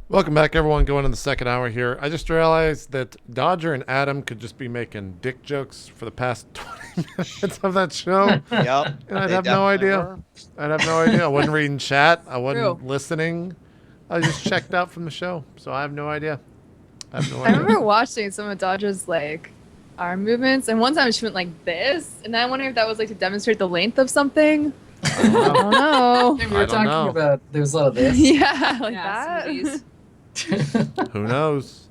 Welcome back, everyone. Going in the second hour here. I just realized that Dodger and Adam could just be making dick jokes for the past 20 minutes of that show, Yep, and I'd they have no definitely idea. were. I'd have no idea. I wasn't reading chat. I True. wasn't listening. I was just checked out from the show, so I have no idea. I have no I remember idea. watching some of Dodger's like arm movements, and one time she went like this, and I wonder if that was like to demonstrate the length of something. I don't know. We I were don't talking know. about there was a lot of this. Yeah, like Yeah, that. smoothies. Who knows?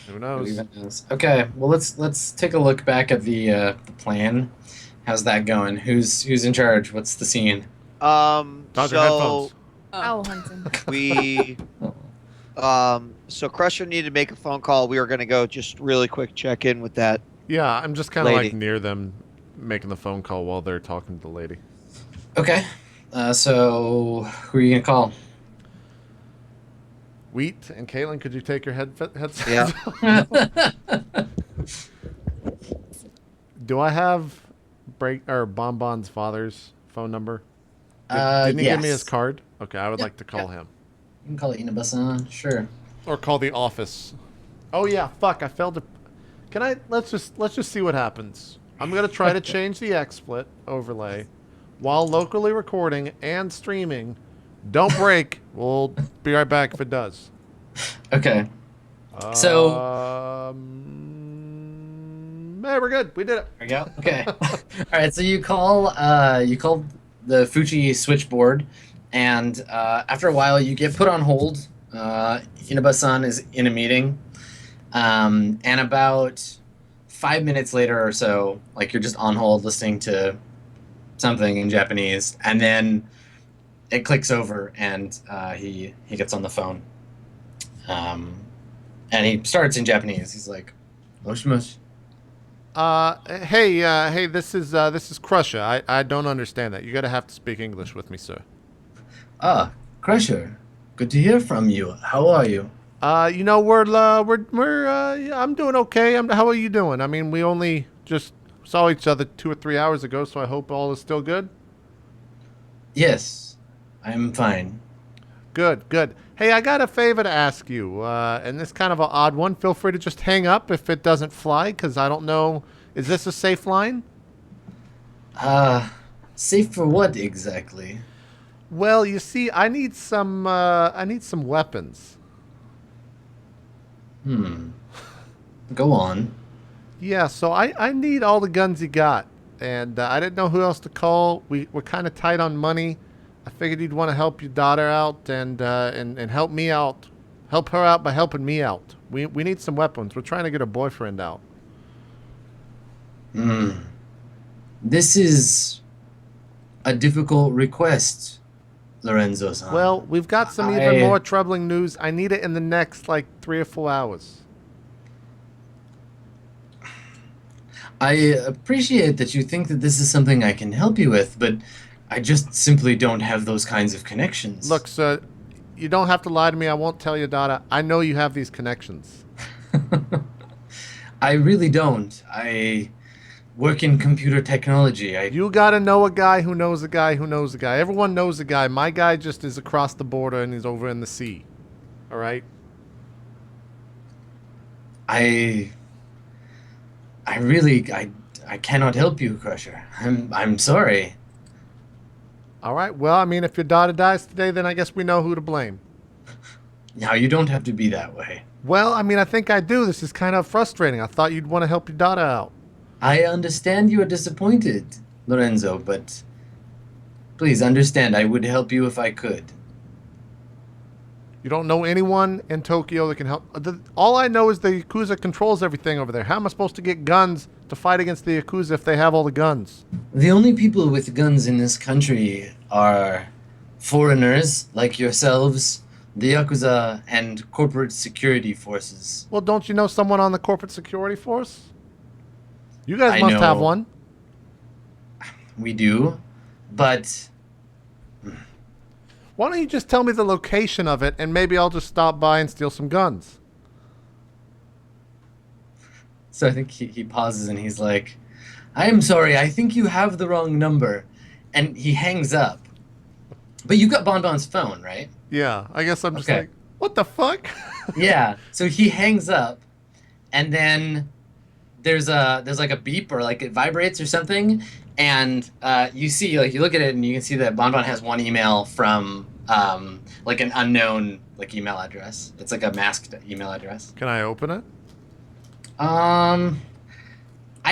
Who Who knows? even knows? Okay, well let's take a look back at the plan. How's that going? Who's in charge? What's the scene? Dodger So headphones. Owl hunting. we, so Crusher needed to make a phone call. We were gonna go just really quick check in with that. Yeah, I'm just kind of Lady. like near them, making the phone call while they're talking to the lady. Okay, so who are you gonna call? Wheat and Kaitlyn, could you take your headsets? Yeah. Do I have Bonbon's father's phone number? Didn't he give me his Yes. card? Okay, I would Yep, like to call yeah. him. You can call it Inabasan, sure. Or call the office. Oh yeah, fuck, I failed to. Can I let's just see what happens. I'm gonna try to change the XSplit overlay while locally recording and streaming. Don't break. We'll be right back if it does. Okay. So- Hey, we're good. We did it. There we go. Okay. All right. So you call the Fuji switchboard, and after a while you get put on hold. Inaba-san is in a meeting, and about 5 minutes later or so, like you're just on hold listening to something in Japanese, and then it clicks over, and he gets on the phone, and he starts in Japanese. He's like, "Moshi moshi." Hey, this is Crusher. I don't understand that. You're gonna have to speak English with me, sir. Ah, Crusher. Good to hear from you. How are you? You know, I'm doing okay. How are you doing? I mean, we only just saw each other 2 or 3 hours ago, so I hope all is still good. Yes, I'm fine. Good, good. Hey, I got a favor to ask you, and this kind of an odd one. Feel free to just hang up if it doesn't fly, because I don't know. Is this a safe line? Safe for what exactly? Well, you see, I need some weapons. Go on. Yeah, so I need all the guns you got, and I didn't know who else to call. We're kind of tight on money. I figured you'd want to help your daughter out and help me out, help her out by helping me out. We need some weapons. We're trying to get her boyfriend out. This is a difficult request, Lorenzo-san. Well, we've got some even more troubling news. I need it in the next like 3 or 4 hours. I appreciate that you think that this is something I can help you with, but I just simply don't have those kinds of connections. Look, sir, you don't have to lie to me. I won't tell your daughter. I know you have these connections. I really don't. I work in computer technology. You gotta know a guy who knows a guy who knows a guy. Everyone knows a guy. My guy just is across the border and he's over in the sea. All right? I really I cannot help you, Crusher. I'm sorry. All right. Well, I mean, if your daughter dies today, then I guess we know who to blame. Now you don't have to be that way. Well, I mean, I think I do. This is kind of frustrating. I thought you'd want to help your daughter out. I understand you are disappointed, Lorenzo, but please understand I would help you if I could. You don't know anyone in Tokyo that can help. All I know is the Yakuza controls everything over there. How am I supposed to get guns to fight against the Yakuza if they have all the guns? The only people with guns in this country are foreigners like yourselves, the Yakuza, and corporate security forces. Well, don't you know someone on the corporate security force? You guys I must have know. one. We do, but Why don't you just tell me the location of it, and maybe I'll just stop by and steal some guns? so I think he pauses and he's like, I am sorry, I think you have the wrong number. And he hangs up. But you got Bonbon's phone, right? Yeah, I guess I'm just Okay. like, What the fuck? Yeah. So he hangs up, and then there's like a beep or like it vibrates or something, and you see like you look at it and you can see that Bonbon has one email from like an unknown like email address. It's like a masked email address. Can I open it? I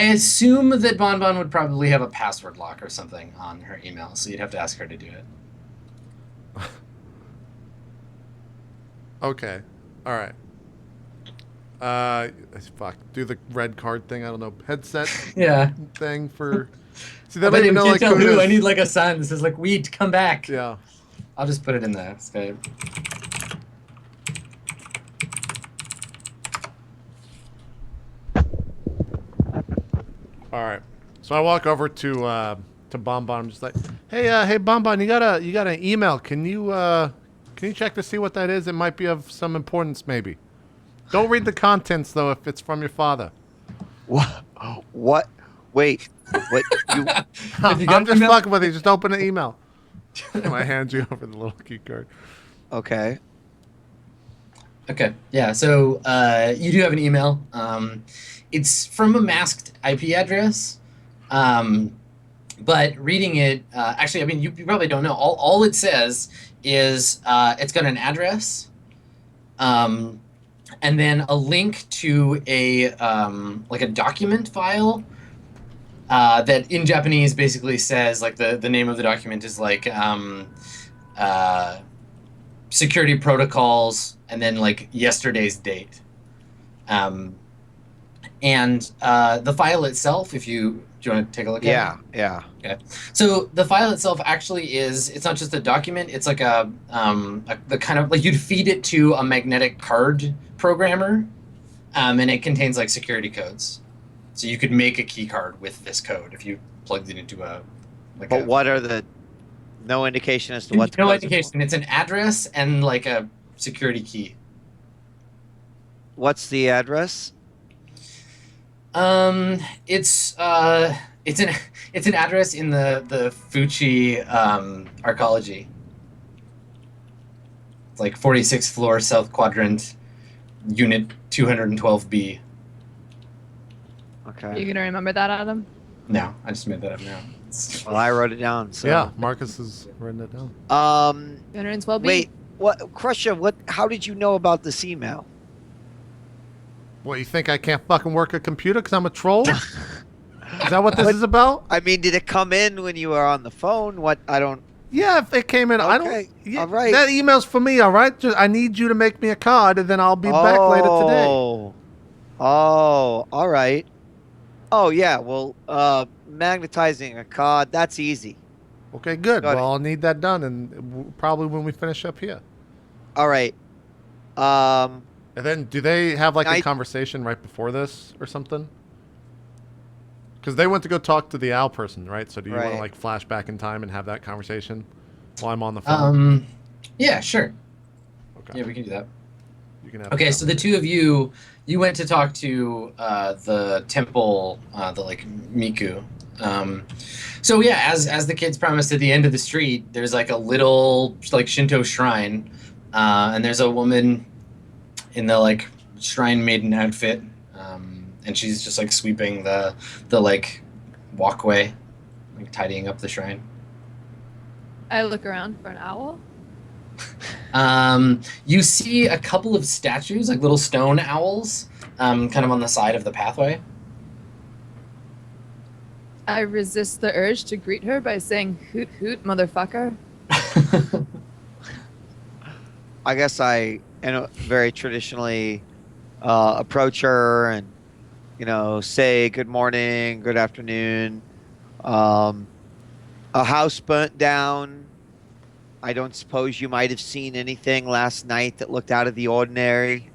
assume that Bonbon would probably have a password lock or something on her email, so you'd have to ask her to do it. Okay. All right. Fuck. Do the red card thing. I don't know. Headset Yeah. thing for. See, I they don't even know can't like tell who it who. I is. need like a sign that says like "Weed, come back." Yeah. I'll just put it in the Skype. All right. So I walk over to Bonbon. I'm just like, hey Bonbon, you got an email? Can you check to see what that is? It might be of some importance, maybe. Don't read the contents though if it's from your father. What? What? Wait. What? You? Have you got I'm the just email? fucking with you. Just open the email. And I hand you over the little key card. Okay. Okay. Yeah. So you do have an email. It's from a masked IP address. But reading it, actually, I mean, you probably don't know. All it says is it's got an address, and then a link to a like a document file that in Japanese basically says like the name of the document is like security protocols, and then like yesterday's date. And the file itself, do you want to take a look at it? Yeah. Okay. So the file itself actually it's not just a document, it's like the kind of like you'd feed it to a magnetic card programmer, and it contains like security codes. So you could make a key card with this code if you plugged it into a like But what are the? No indication as to what. no indication. It's an address and like a security key. What's the address? It's an address in the Fuchi arcology. It's like 46th floor, South Quadrant, Unit 212B. Okay. You gonna remember that, Adam? No, I just made that up now. Well, I wrote it down. So. Yeah, Marcus has written it down. 212B. Wait. What, Crusher? What? How did you know about this email? What, you think I can't fucking work a computer because I'm a troll? Is that what this is about? I mean, did it come in when you were on the phone? What? I don't. Yeah, if it came in, I Okay, don't. Yeah, all right. That email's for me, all right? Just, I need you to make me a card, and then I'll be back later today. Oh, all right. Oh yeah. Well, magnetizing a card, that's easy. Okay, good. Got it. Well, I'll need that done, and probably when we finish up here. All right. And then, do they have like a I- conversation right before this or something? Because they went to go talk to the owl person, right? So do you want to Right. like flash back in time and have that conversation while I'm on the phone? Yeah, sure. Okay. Yeah, we can do that. You can have Okay, that. so the two of you went to talk to the temple, the like Miku. So yeah, as the kids promised, at the end of the street, there's like a little like Shinto shrine, and there's a woman in the like shrine maiden outfit, and she's just like sweeping the like walkway, like tidying up the shrine. I look around for an owl. You see a couple of statues, like little stone owls, kind of on the side of the pathway. I resist the urge to greet her by saying "hoot hoot, motherfucker." I guess I, very traditionally, approach her and, say good morning, good afternoon. A house burnt down. I don't suppose you might have seen anything last night that looked out of the ordinary.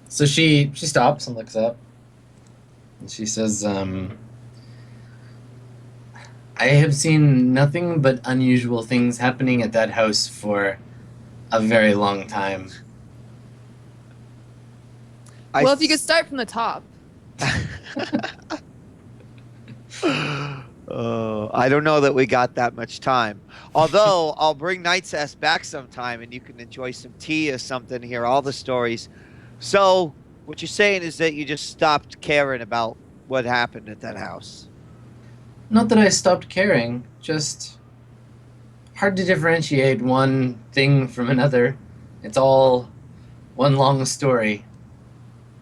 So she stops and looks up, and she says, I have seen nothing but unusual things happening at that house for a very long time. Well, if you could start from the top. I don't know that we got that much time. Although I'll bring Night's Ass back sometime, and you can enjoy some tea or something, hear all the stories. So what you're saying is that you just stopped caring about what happened at that house. Not that I stopped caring, just hard to differentiate one thing from another. It's all one long story.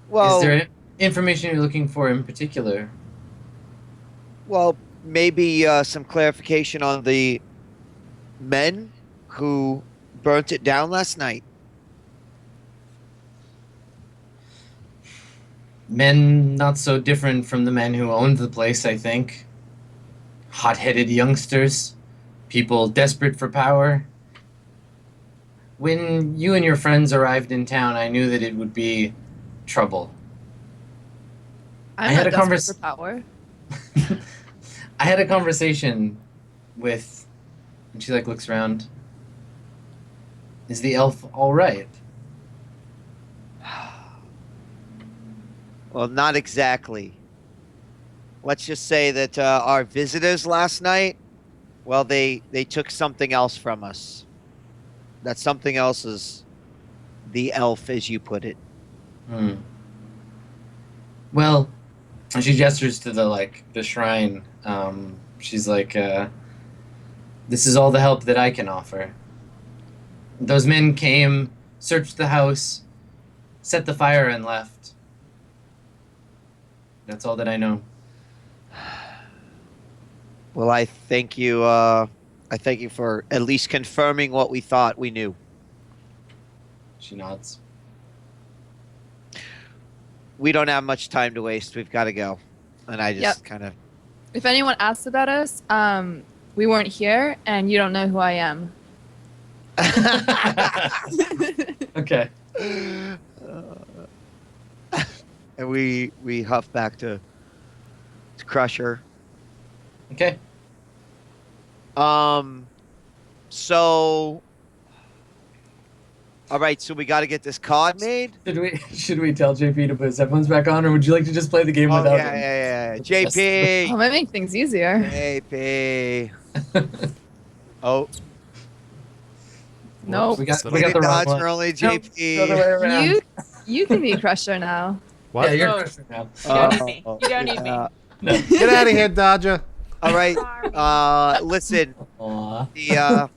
Well, Is there information you're looking for in particular? well, maybe some clarification on the men who burnt it down last night. Men not so different from the men who owned the place, I think. Hot-headed youngsters, people desperate for power. When you and your friends arrived in town, I knew that it would be trouble. I'm I had not a desperate for power. I had a conversation with, and she like looks around. Is the elf all right? Well, not exactly. Let's just say that our visitors last night, well, they took something else from us. That something else is the elf, as you put it. Hmm. Well, and she gestures to the shrine. She's like, this is all the help that I can offer. Those men came, searched the house, set the fire, and left. That's all that I know. Well, I thank you. I thank you for at least confirming what we thought we knew. She nods. We don't have much time to waste. We've got to go. And I just kind of. If anyone asks about us, we weren't here, and you don't know who I am. Okay. And we huff back to Crusher. Okay. So. All right, so we got to get this card made. Should we tell JP to put his headphones back on, or would you like to just play the game Oh without yeah, them? JP. Oh, might make things easier. JP. Oh. Nope. We got the Did wrong dodge one. early, Nope, the other JP. way around. You can be Crusher now. What? Yeah, you're Oh. Crusher now. You don't need me. You don't need me. No. Get out of here, Dodger. All right. Sorry. Listen, Aw. the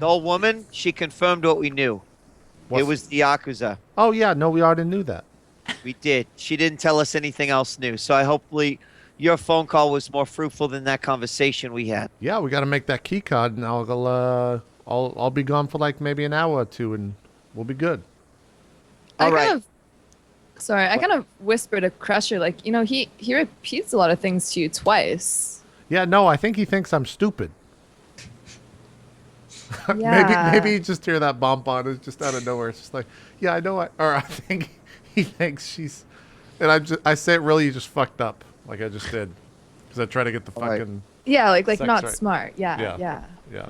old woman, she confirmed what we knew. What's- It was the Yakuza. Oh yeah, no, we already knew that. We did. She didn't tell us anything else new. So I hopefully your phone call was more fruitful than that conversation we had. Yeah, we got to make that key card, and I'll be gone for like maybe an hour or two, and we'll be good. All right. I kind of whispered to Crusher, like, he repeats a lot of things to you twice. Yeah, no, I think he thinks I'm stupid. Yeah. maybe you just hear that bonbon is just out of nowhere. It's just like, yeah, I know. I think he thinks she's, and I say it really just fucked up, like I just did, because I try to get the All right. fucking Yeah, like Sex not right. smart. Yeah, Yeah. yeah.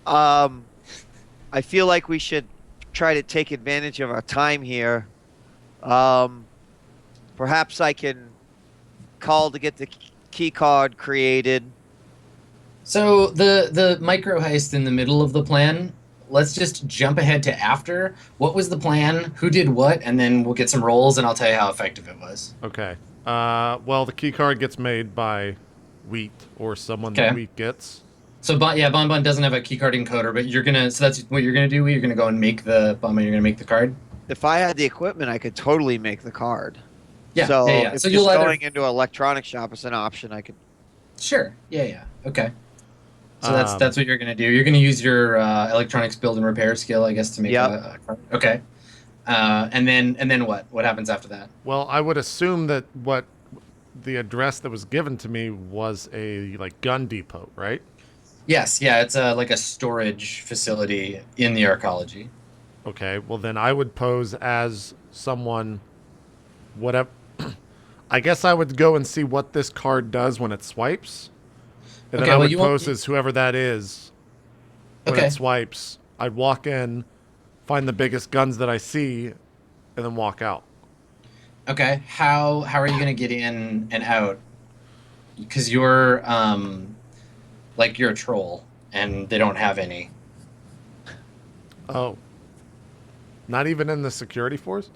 yeah. I feel like we should try to take advantage of our time here. Perhaps I can call to get the key card created. So the micro heist in the middle of the plan, let's just jump ahead to after. What was the plan? Who did what? And then we'll get some rolls, and I'll tell you how effective it was. Okay. Well, the key card gets made by Wheat or someone Okay. that Wheat gets. So Bonbon doesn't have a keycard encoder, but so that's what you're gonna do. You're gonna go and make the Bonbon. You're gonna make the card. If I had the equipment, I could totally make the card. Yeah. So yeah. if So just you'll either going into an electronic shop is an option, I could. sure. Yeah. Okay. So Um, that's what you're gonna do. You're gonna use your electronics build and repair skill, I guess, to make Yep. a card. Okay. And then what? What happens after that? Well, I would assume that what the address that was given to me was a like gun depot, right? Yes. Yeah. It's like a storage facility in the arcology. Okay. Well, then I would pose as someone, whatever. I guess I would go and see what this card does when it swipes, and Okay, then I well, would you won't- pose as whoever that is when Okay. it swipes. I'd walk in, find the biggest guns that I see, and then walk out. Okay. How are you gonna get in and out? because you're like you're a troll and they don't have any. Oh. Not even in the security force?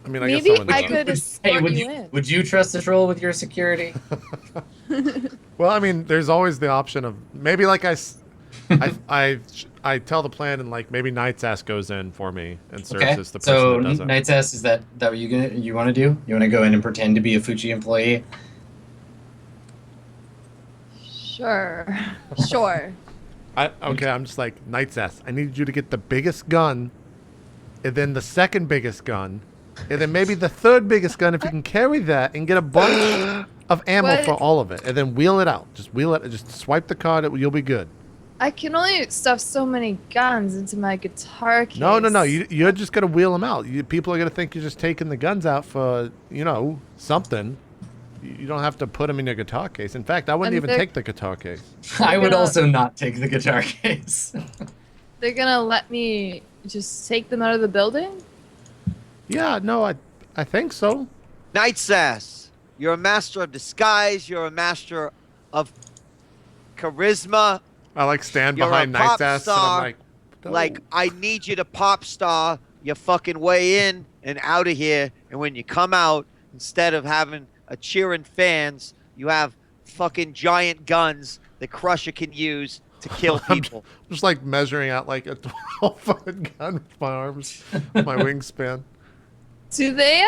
I mean, I Maybe guess someone I does. could escort would you you in. would you trust a troll with your security? Well, I mean, there's always the option of maybe like I tell the plan and like maybe Knight's Ass goes in for me and serves Okay. as the person So that doesn't. Knight's Ass, is that what you want to do? You want to go in and pretend to be a Fuji employee? Sure. Sure. Okay, I'm just like, Knight's Ass, I need you to get the biggest gun, and then the second biggest gun, and then maybe the third biggest gun if you can carry that and get a bunch of ammo What? for all of it, and then wheel it out. Just wheel it. Just swipe the card. You'll be good. I can only stuff so many guns into my guitar case. No. You're just gonna wheel them out. People are gonna think you're just taking the guns out for something. You don't have to put them in your guitar case. In fact, I wouldn't And even they're- take the guitar case. I would gonna- also not take the guitar case. They're gonna let me just take them out of the building? Yeah, no, I think so. Knight's Ass, you're a master of disguise. You're a master of charisma. I like stand You're a behind pop Knight's Ass, and I'm star. like, no. Like, I need you to pop star your fucking way in and out of here. And when you come out, instead of having a cheering fans, you have fucking giant guns that Crusher can use to kill people. I'm just like measuring out like a 12-foot gun with my arms, my wingspan. Do they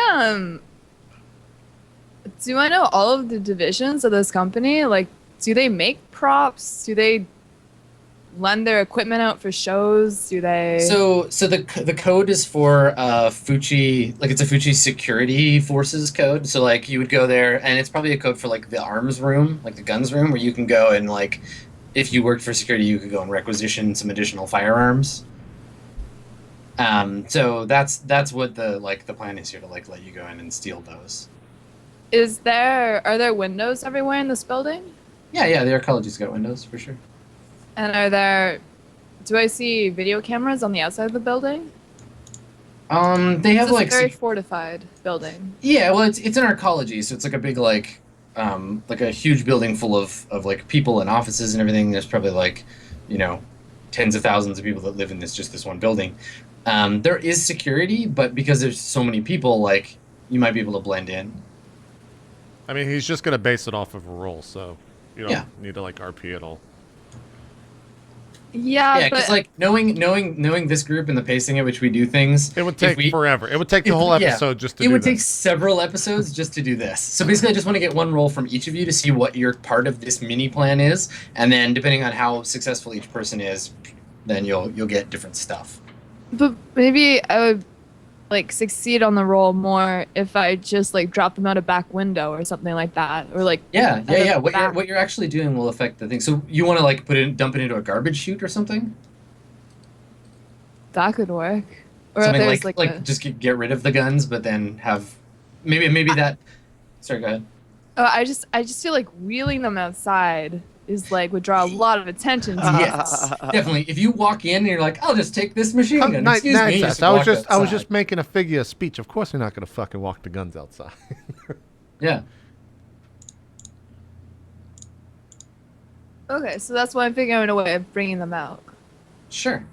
do I know all of the divisions of this company? Like, do they make props? Do they lend their equipment out for shows? Do they So the code is for Fuji, like it's a Fuji security forces code. So like you would go there, and it's probably a code for like the arms room, like the guns room, where you can go and like, if you worked for security, you could go and requisition some additional firearms. So that's what the plan is here, to like let you go in and steal those. are there windows everywhere in this building? Yeah, the archaeology's got windows for sure. And do I see video cameras on the outside of the building? They have This is like a very fortified building. yeah, well it's an archaeology, so it's like a big like a huge building full of like people and offices and everything. There's probably like, tens of thousands of people that live in just this one building. There is security, but because there's so many people, like you might be able to blend in. I mean, he's just gonna base it off of a roll, so you don't need to like RP it all. Yeah, Yeah, because but like knowing this group and the pacing at which we do things, It would take forever. It would take the if- whole yeah, episode just to it do would take this. several episodes just to do this. So basically, I just want to get one roll from each of you to see what your part of this mini plan is, and then depending on how successful each person is, then you'll get different stuff. But maybe I would like succeed on the roll more if I just like drop them out a back window or something like that, or like Yeah. the What back. you're actually doing will affect the thing. So you want to like dump it into a garbage chute or something? That could work. Or Something there's like a, just get rid of the guns, but then have maybe that. Sorry, go ahead. I just feel like wheeling them outside is like would draw a lot of attention to Yes, definitely. If you walk in and you're like, I'll just take this machine gun. Excuse me. you Nonsense. just I was walk just outside. making a figure of speech. Of course, you're not gonna fucking walk the guns outside. Yeah. Okay, so that's why I'm figuring out a way of bringing them out. Sure.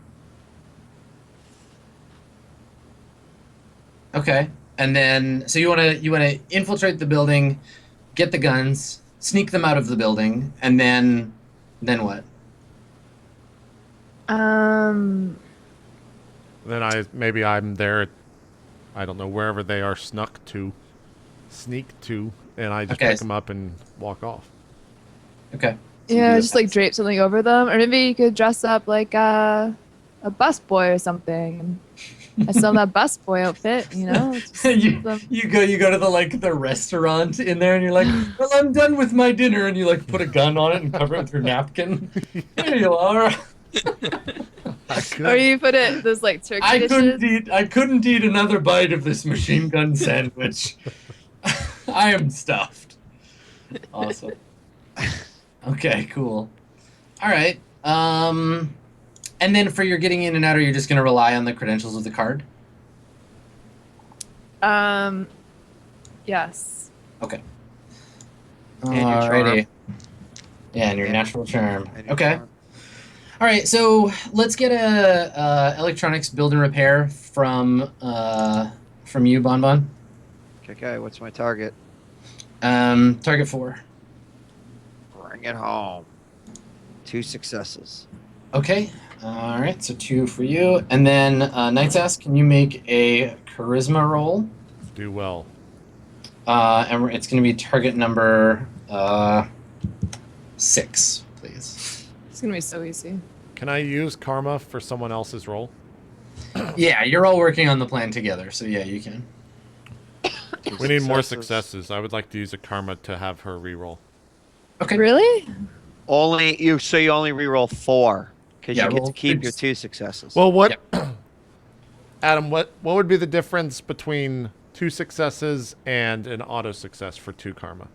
Okay, and then so you wanna infiltrate the building, get the guns, sneak them out of the building, and then what? Um, Then I'm there. I don't know, wherever they are sneak to, and I just Okay. pick them up and walk off. Okay. So yeah, you do just like that. drape something over them, or maybe you could dress up like a busboy or something. I still have that busboy outfit, just you, them- you go to the restaurant in there and you're like, well, I'm done with my dinner, and you like put a gun on it and cover it with your napkin. There you are. Or you put it those like turkey I dishes. couldn't eat another bite of this machine gun sandwich. I am stuffed. Awesome. Okay, cool. All right. And then for your getting in and out, are you just going to rely on the credentials of the card? Yes. Okay. And your charm. Alrighty. Yeah, and your And- natural charm. and your Okay. charm. All right, so let's get a electronics build and repair from you, Bonbon. Okay, what's my target? Target 4. Bring it home. 2 successes. Okay. All right, so 2 for you, and then Knight's Ass, can you make a charisma roll? Do well. And it's going to be target number 6, please. It's gonna be so easy. Can I use karma for someone else's roll? Yeah, you're all working on the plan together, so yeah, you can. 2 We need more successes. I would like to use a karma to have her reroll. Okay. Really? Only you. So you only reroll 4 because Yeah, you get roll to keep your six. 2 successes. Well, what, Adam? What would be the difference between 2 successes and an auto success for 2 karma?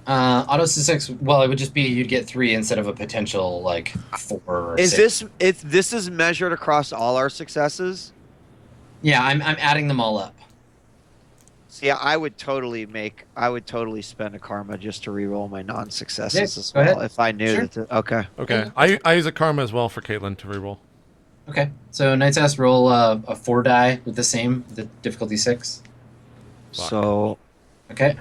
Auto success. Well, it would just be you'd get 3 instead of a potential like 4 or is 6. this is measured across all our successes? Yeah, I'm adding them all up. See, I would totally spend a karma just to reroll my non-successes Yeah, as go well ahead. if I knew Sure. that. Okay. Okay, I use a karma as well for Kaitlyn to reroll. Okay, so Knight's Ass roll a 4 die with the same, the difficulty 6. Fuck. So, Okay.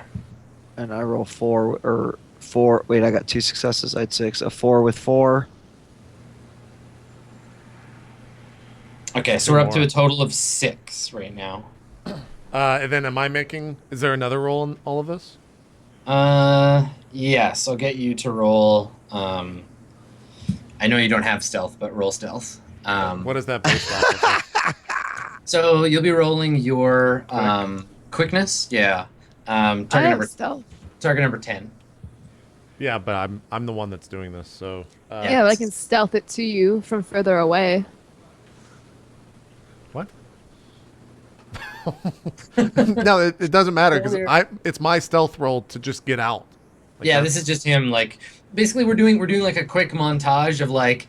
and I roll 4 or 4. Wait, I got 2 successes. I had 6. A 4 with 4. Okay, so we're up to a total of 6 right now. And then is there another roll in all of this? Yes, I'll get you to roll. I know you don't have stealth, but roll stealth. What is that based off of? So you'll be rolling your quickness. Yeah. I Target have stealth. number 10. Yeah, but I'm the one that's doing this, so. Yeah, but I can stealth it to you from further away. What? No, it doesn't matter because it's my stealth roll to just get out. Like Yeah, that. this is just him. Like, basically, we're doing like a quick montage of like,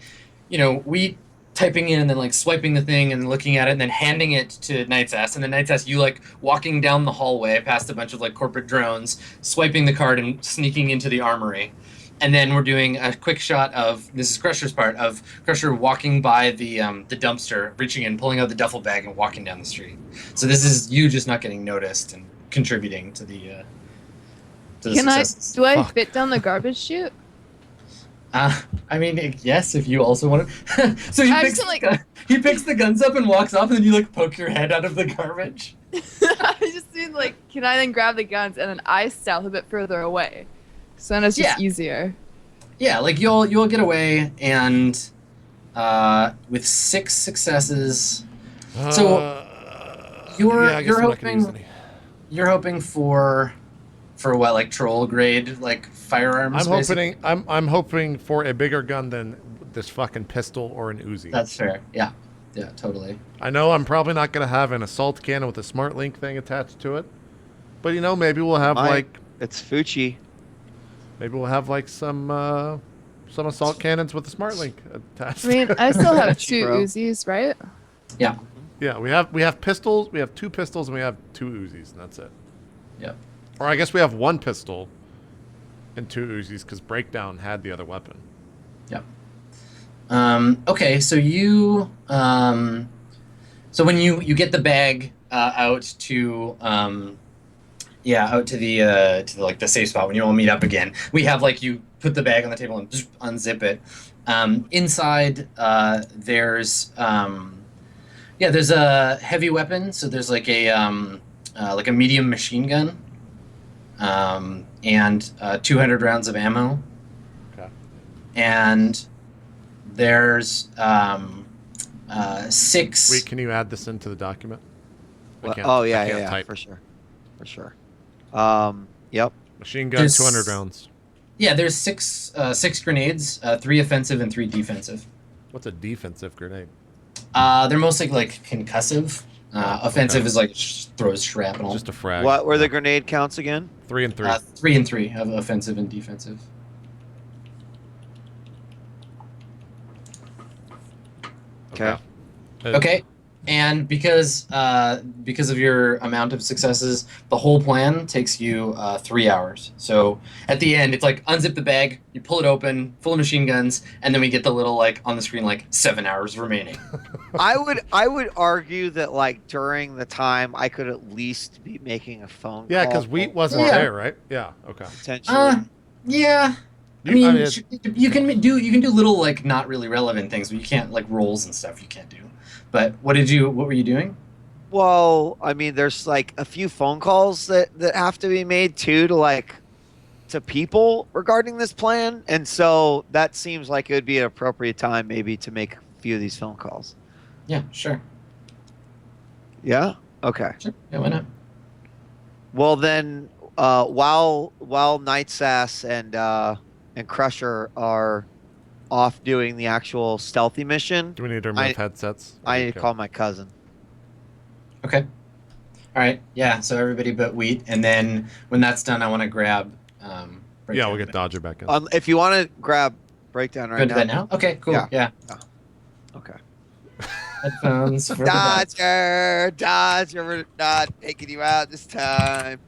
we typing in and then like swiping the thing and looking at it and then handing it to Knight's Ass, and then Knight's Ass, you like walking down the hallway past a bunch of like corporate drones, swiping the card and sneaking into the armory. And then we're doing a quick shot of, this is Crusher's part, of Crusher walking by the dumpster, reaching in, pulling out the duffel bag and walking down the street. So this is you just not getting noticed and contributing to the successes. Do I Fuck. fit down the garbage chute? I mean, yes, if you also want to. So I just, like- he picks the guns up and walks off, and then you like poke your head out of the garbage. I just mean like, can I then grab the guns and then I stealth a bit further away? So then it's just easier. Yeah, like you'll get away, and with 6 successes. So you're yeah, I guess I'm not gonna use hoping any. you're hoping for what, like troll grade like firearms? I'm hoping for a bigger gun than this fucking pistol or an Uzi. That's fair. Yeah, totally. I know I'm probably not gonna have an assault cannon with a smart link thing attached to it, but maybe we'll have It's Fucci. maybe we'll have like some assault cannons with a smart link attached. I mean, I still have Gotcha, 2 bro. Uzis, right? Yeah. Yeah, we have pistols. We have 2 pistols and we have 2 Uzis, and that's it. Yep. Or I guess we have 1 pistol and 2 Uzis because Breakdown had the other weapon. Yep. Okay, so you so when you get the bag out to out to the like the safe spot when you all meet up again, we have like you put the bag on the table and just unzip it. Inside there's there's a heavy weapon, so there's like a medium machine gun, and 200 rounds of ammo. Okay. And there's 6. Wait, can you add this into the document? I can't- Oh I yeah, can't yeah, type. for sure. Yep. Machine gun, There's- 200 rounds. Yeah, there's 6 grenades, 3 offensive and 3 defensive. What's a defensive grenade? They're mostly like concussive. Offensive okay. is like throws shrapnel. Just a frag. What were the grenade counts again? 3 and 3. 3 and 3 of offensive and defensive. Okay. Okay. And because of your amount of successes, the whole plan takes you 3 hours. So at the end, it's like unzip the bag, you pull it open, full of machine guns, and then we get the little like on the screen like 7 hours remaining. I would argue that like during the time I could at least be making a phone Yeah, call. because Wheat wasn't Yeah. there, right? Yeah. Okay. Potentially. Yeah. I You- mean, I mean, you can do little like not really relevant things, but you can't like rolls and stuff. You can't do. But what were you doing? Well, I mean, there's like a few phone calls that have to be made too to people regarding this plan, and so that seems like it would be an appropriate time maybe to make a few of these phone calls. Yeah, sure. Yeah. Okay. Sure. Yeah, why not? Well then, while Night Sass and Crusher are off doing the actual stealthy mission, Do we need to remove headsets? I need Okay. to call my cousin. Okay. All right. Yeah. So everybody but Wheat, and then when that's done, I want to grab. Yeah, Breakdown. we'll get Dodger back in. If you want to grab Breakdown Go right to now. bed now. Okay. Cool. Yeah. Yeah. Okay. Headphones for the Dodger, we're not taking you out this time.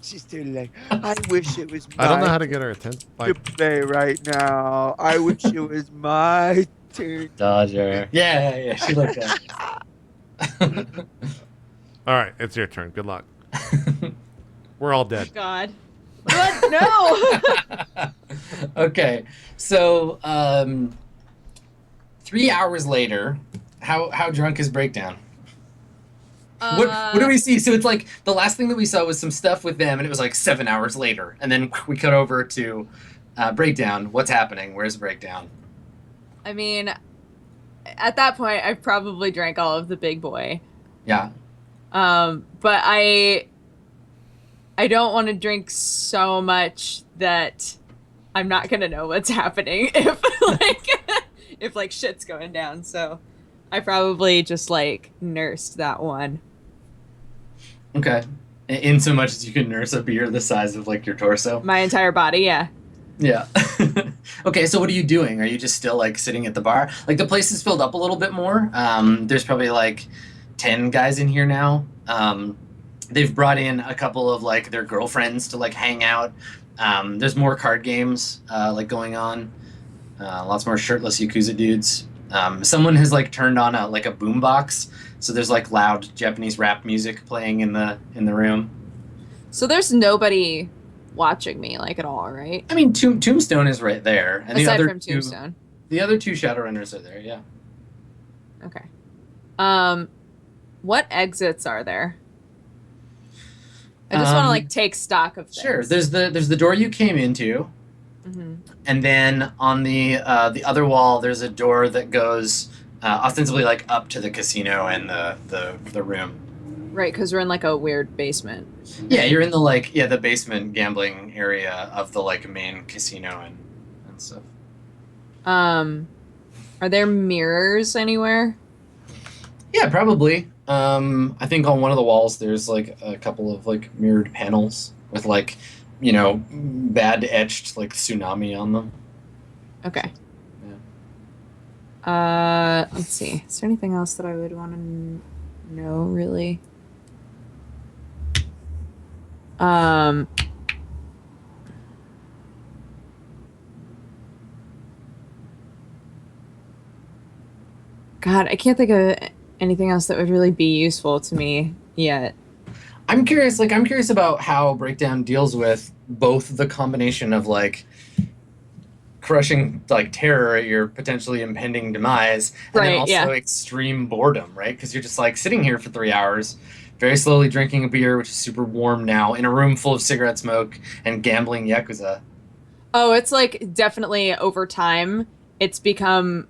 She's too late. I wish it was my I don't know how to get her attention. to Like, play right now. I wish it was my turn. Dodger. Yeah. She looked at. all right, it's your turn. Good luck. We're all dead. God. What? No. Okay. So 3 hours later, how drunk is Breakdown? What do we see? So it's like the last thing that we saw was some stuff with them, and it was like 7 hours later, and then we cut over to Breakdown. What's happening? Where's Breakdown? I mean, at that point, I probably drank all of the big boy. Yeah. But I don't want to drink so much that I'm not gonna know what's happening if like shit's going down. So I probably just like nursed that one. Okay. In so much as you can nurse a beer the size of like your torso. My entire body, yeah. Yeah. Okay, so what are you doing? Are you just still like sitting at the bar? Like the place is filled up a little bit more. There's probably like 10 guys in here now. They've brought in a couple of like their girlfriends to like hang out. There's more card games like going on. Lots more shirtless Yakuza dudes. Someone has like turned on a boombox, so there's like loud Japanese rap music playing in the room. So there's nobody watching me like at all, right? I mean, Tombstone is right there, and Aside from Tombstone. The other two Shadowrunners are there. Yeah. Okay. What exits are there? I just want to like take stock of things. Sure. There's the door you came into, and then on the other wall there's a door that goes ostensibly like up to the casino and the room. Right, because we're in like a weird basement. Yeah, you're in the the basement gambling area of the like main casino and stuff. Are there mirrors anywhere? Yeah, probably. I think on one of the walls there's like a couple of like mirrored panels with like, bad etched like tsunami on them. Okay. Yeah. Let's see. Is there anything else that I would want to know, really? God, I can't think of anything else that would really be useful to me yet. I'm curious about how Breakdown deals with both the combination of like crushing like terror at your potentially impending demise and then also extreme boredom, right? Because you're just like sitting here for 3 hours, very slowly drinking a beer, which is super warm now, in a room full of cigarette smoke and gambling Yakuza. Oh, it's like definitely over time, it's become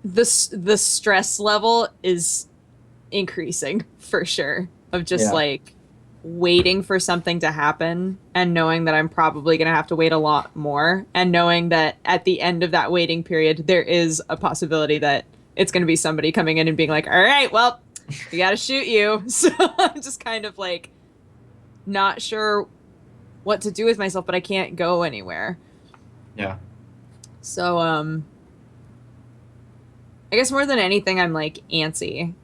the stress level is increasing for sure, of just like waiting for something to happen and knowing that I'm probably going to have to wait a lot more, and knowing that at the end of that waiting period there is a possibility that it's going to be somebody coming in and being like, all right, well, we got to shoot you. So I'm just kind of like not sure what to do with myself, but I can't go anywhere. Yeah. So I guess more than anything, I'm like antsy,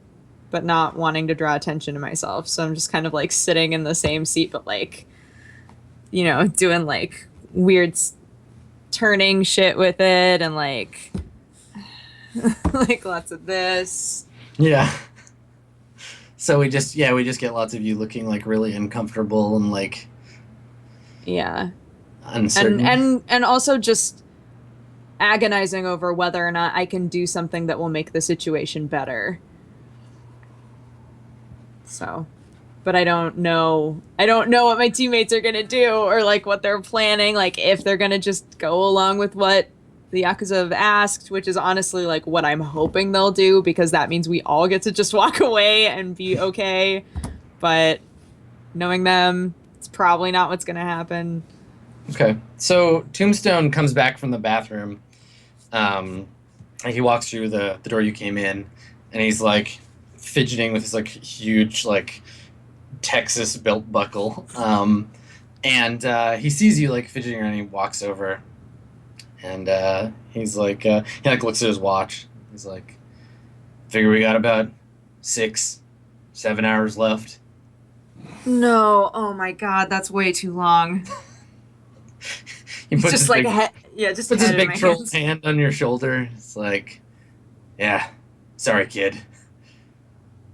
but not wanting to draw attention to myself. So I'm just kind of like sitting in the same seat, but like, doing like weird turning shit with it and like, like lots of this. Yeah. So we just get lots of you looking like really uncomfortable and like Yeah. uncertain. And also just agonizing over whether or not I can do something that will make the situation better. So, but I don't know what my teammates are going to do or like what they're planning, like if they're going to just go along with what the Yakuza have asked, which is honestly like what I'm hoping they'll do, because that means we all get to just walk away and be okay. But knowing them, it's probably not what's going to happen. Okay. So Tombstone comes back from the bathroom. And he walks through the door you came in, and he's like fidgeting with his like huge like Texas belt buckle. And he sees you like fidgeting around, and he walks over. And he's like, he like looks at his watch. He's like, figure we got about 6-7 hours left. No, oh my god, that's way too long. He puts Just his like big, just puts his head in big my troll hands. hand on your shoulder. It's like, yeah, sorry, kid.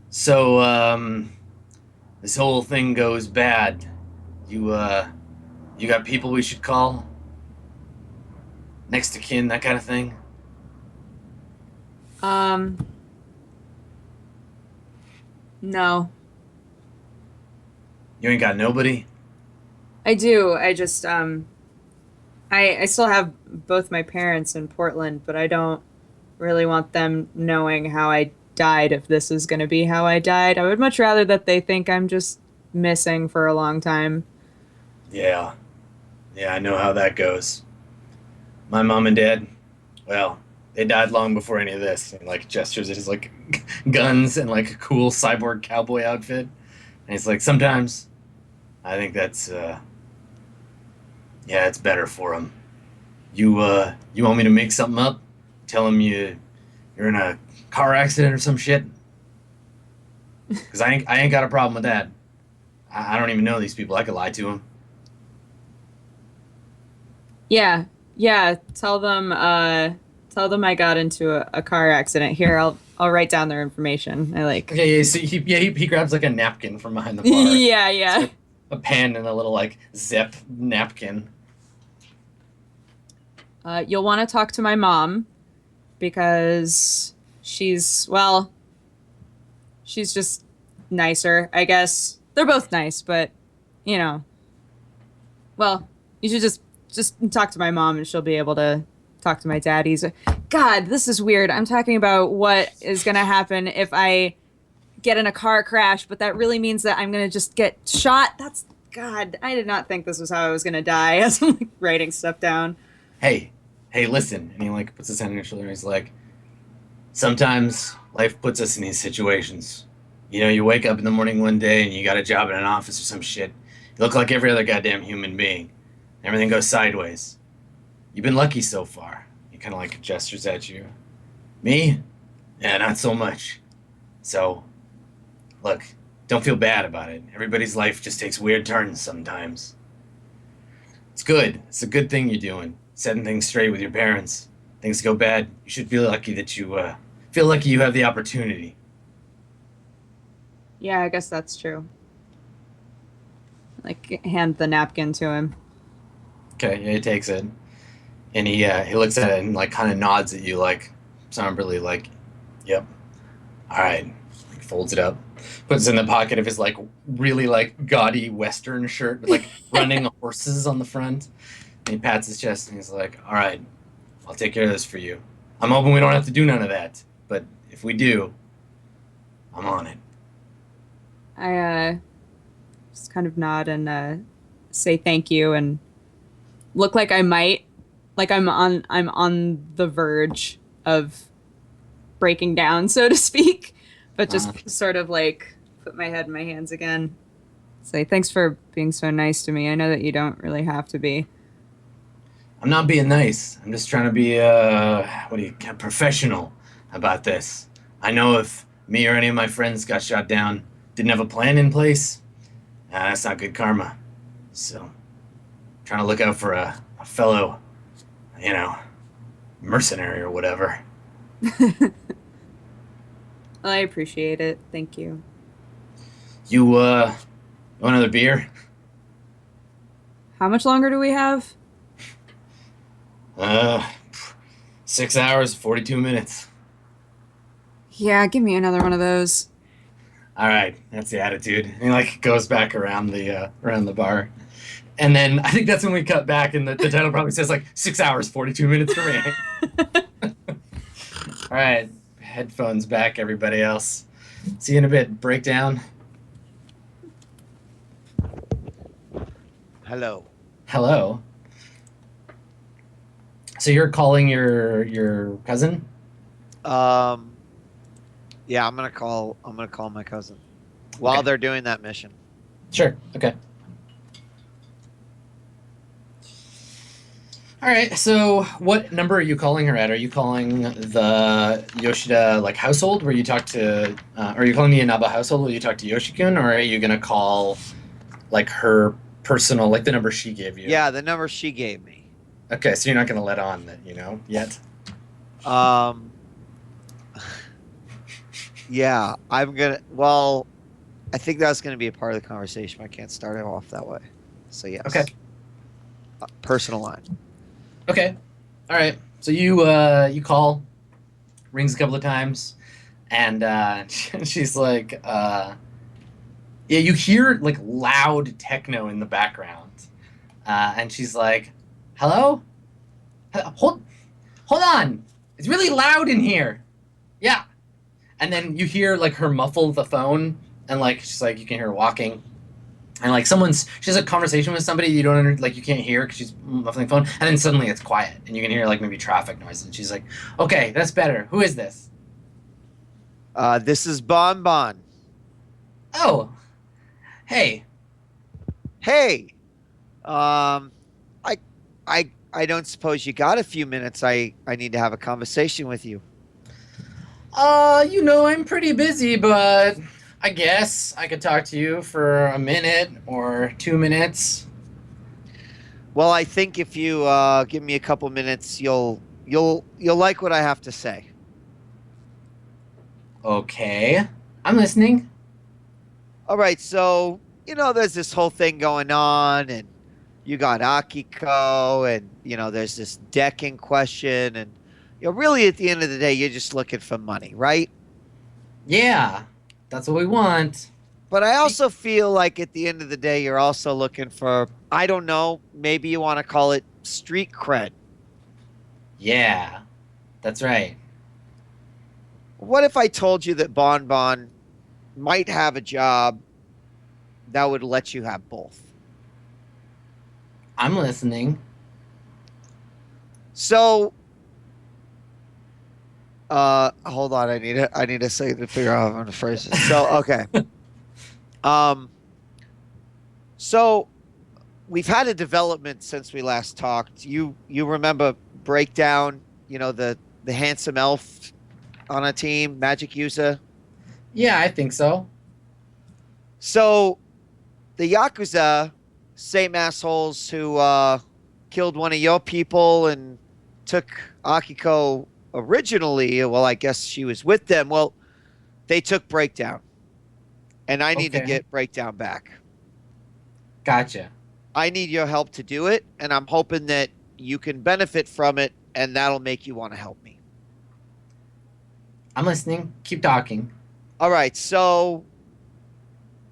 So, this whole thing goes bad. You got people we should call? Next to kin, that kind of thing? No. You ain't got nobody? I do. I just I still have both my parents in Portland, but I don't really want them knowing how I died if this is going to be how I died. I would much rather that they think I'm just missing for a long time. Yeah. Yeah, I know how that goes. My mom and dad, well, they died long before any of this. And like gestures at his like guns and like a cool cyborg cowboy outfit. And he's like, sometimes I think that's yeah, it's better for him. You want me to make something up? Tell him you're in a car accident or some shit? Because I ain't got a problem with that. I don't even know these people. I could lie to them. Yeah. Yeah, tell them I got into a car accident. Here, I'll write down their information. I like. Okay, yeah, so he grabs like a napkin from behind the bar. Yeah, yeah. It's like a pen and a little like zip napkin. You'll want to talk to my mom because she's just nicer, I guess. They're both nice, but well, you should just talk to my mom and she'll be able to talk to my daddies. God, this is weird. I'm talking about what is going to happen if I get in a car crash, but that really means that I'm going to just get shot. God, I did not think this was how I was going to die as I'm like writing stuff down. Hey, listen. And he like puts his hand on your shoulder and he's like, sometimes life puts us in these situations. You wake up in the morning one day and you got a job in an office or some shit. You look like every other goddamn human being. Everything goes sideways. You've been lucky so far. He kind of like gestures at you. Me? Yeah, not so much. So, look, don't feel bad about it. Everybody's life just takes weird turns sometimes. It's good. It's a good thing you're doing. Setting things straight with your parents. Things go bad. You should feel lucky that you have the opportunity. Yeah, I guess that's true. Like, hand the napkin to him. Okay, yeah, he takes it. And he looks at it and like kind of nods at you like somberly like, yep. All right. Like, folds it up. Puts it in the pocket of his like really like gaudy Western shirt with like running horses on the front. And he pats his chest and he's like, all right, I'll take care of this for you. I'm hoping we don't have to do none of that. But if we do, I'm on it. I just kind of nod and say thank you and look like I might, like I'm on the verge of breaking down, so to speak, but just sort of like put my head in my hands again. Say thanks for being so nice to me. I know that you don't really have to be. I'm not being nice. I'm just trying to be professional. about this. I know if me or any of my friends got shot down, didn't have a plan in place, that's not good karma. So, trying to look out for a fellow, mercenary or whatever. I appreciate it. Thank you. You, want another beer? How much longer do we have? 6 hours, 42 minutes. Yeah, give me another one of those. All right, that's the attitude. And he goes back around the bar, and then I think that's when we cut back, and the title probably says 6 hours 42 minutes remaining. All right, headphones back, everybody else. See you in a bit. Breakdown. Hello. Hello. So you're calling your cousin? Yeah, I'm gonna call my cousin while they're doing that mission. Sure. Okay. All right. So, what number are you calling her at? Are you calling the Yoshida household where you talk to? Are you calling the Inaba household where you talk to Yoshikun, or are you gonna call her personal, the number she gave you? Yeah, the number she gave me. Okay, so you're not gonna let on that yet. Yeah, I'm gonna. Well, I think that's gonna be a part of the conversation. I can't start it off that way. So yes. Okay. Personal line. Okay. All right. So you call, rings a couple of times, and she's like, yeah, you hear loud techno in the background, and she's like, hello? Hold on. It's really loud in here. Yeah. And then you hear her muffle the phone, and she's you can hear her walking, and she has a conversation with somebody you don't you can't hear because she's muffling the phone, and then suddenly it's quiet, and you can hear maybe traffic noises, and she's like, okay, that's better. Who is this? This is Bon Bon. Oh, hey. Hey. I don't suppose you got a few minutes. I need to have a conversation with you. I'm pretty busy, but I guess I could talk to you for a minute or 2 minutes. Well, I think if you give me a couple minutes, you'll like what I have to say. Okay, I'm listening. All right, so there's this whole thing going on, and you got Akiko, and there's this deck in question, and really at the end of the day, you're just looking for money, right? Yeah, that's what we want. But I also feel like at the end of the day, you're also looking for, I don't know, maybe you want to call it street cred. Yeah, that's right. What if I told you that Bon Bon might have a job that would let you have both? I'm listening. So, hold on. I need a second to figure out how I'm going to phrase this. So, okay. So we've had a development since we last talked. You remember Breakdown? The handsome elf on a team, magic user. Yeah, I think so. So the Yakuza, same assholes who killed one of your people and took Akiko originally. Well, I guess she was with them. Well, they took Breakdown. And I need to get Breakdown back. Gotcha. I need your help to do it, and I'm hoping that you can benefit from it, and that'll make you want to help me. I'm listening. Keep talking. All right, so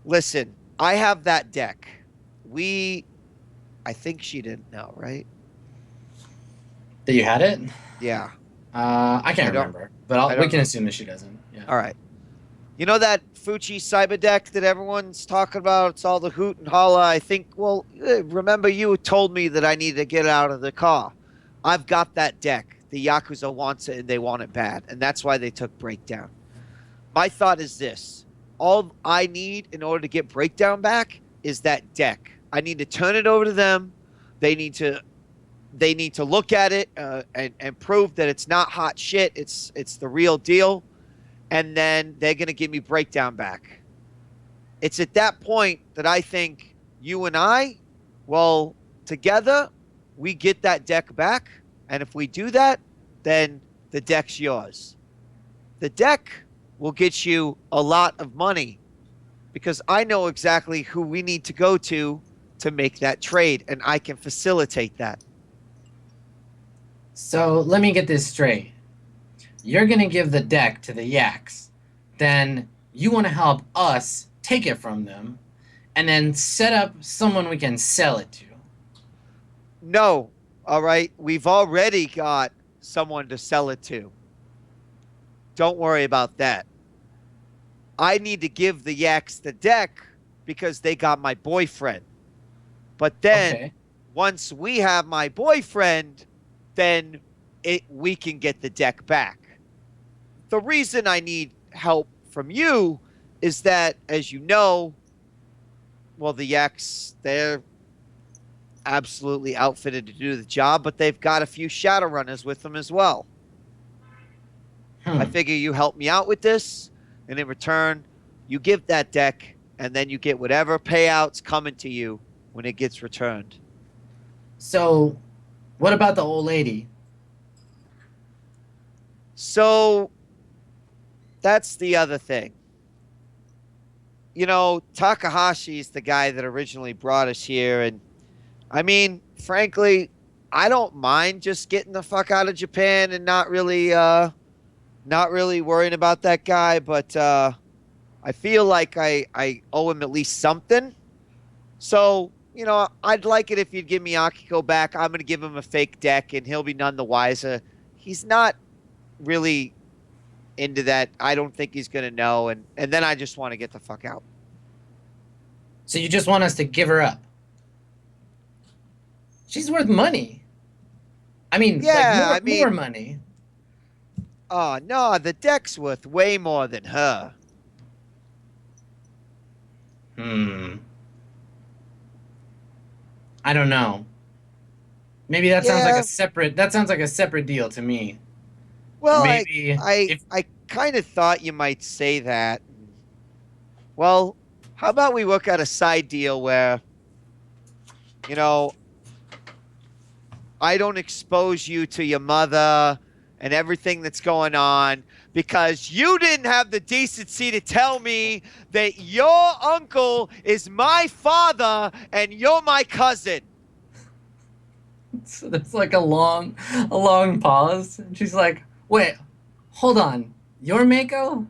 listen, I have that deck. I think she didn't know, right? That you had it? Yeah. I can't remember, but we can assume that she doesn't. Yeah. All right. You know that Fuchi cyber deck that everyone's talking about? It's all the hoot and holla. I think, well, remember you told me that I need to get out of the car. I've got that deck. The Yakuza wants it, and they want it bad. And that's why they took Breakdown. My thought is this. All I need in order to get Breakdown back is that deck. I need to turn it over to them. They need to they need to look at it and prove that it's not hot shit. It's the real deal. And then they're going to give me breakdown back. It's at that point that I think you and I, well, together, we get that deck back. And if we do that, then the deck's yours. The deck will get you a lot of money because I know exactly who we need to go to make that trade, and I can facilitate that. So let me get this straight. You're going to give the deck to the Yaks. Then you want to help us take it from them and then set up someone we can sell it to. No. All right. We've already got someone to sell it to. Don't worry about that. I need to give the Yaks the deck because they got my boyfriend. But then once we have my boyfriend, then we can get the deck back. The reason I need help from you is that, as you know, well, the Yaks, they're absolutely outfitted to do the job, but they've got a few Shadowrunners with them as well. I figure you help me out with this, and in return, you give that deck, and then you get whatever payouts coming to you when it gets returned. So, what about the old lady? So, that's the other thing. You know, Takahashi's the guy that originally brought us here, and I mean, frankly, I don't mind just getting the fuck out of Japan and not really worrying about that guy, but I feel like I owe him at least something. So, you know, I'd like it if you'd give me Akiko back. I'm going to give him a fake deck, and he'll be none the wiser. He's not really into that. I don't think he's going to know, and then I just want to get the fuck out. So you just want us to give her up? She's worth money. I mean, yeah, like more money. Oh, no, the deck's worth way more than her. I don't know. Maybe that sounds like a separate deal to me. Well, maybe I kind of thought you might say that. Well, how about we work out a side deal where, you know, I don't expose you to your mother and everything that's going on because you didn't have the decency to tell me that your uncle is my father and you're my cousin. So there's like a long pause. And she's like, wait, hold on. You're Mako?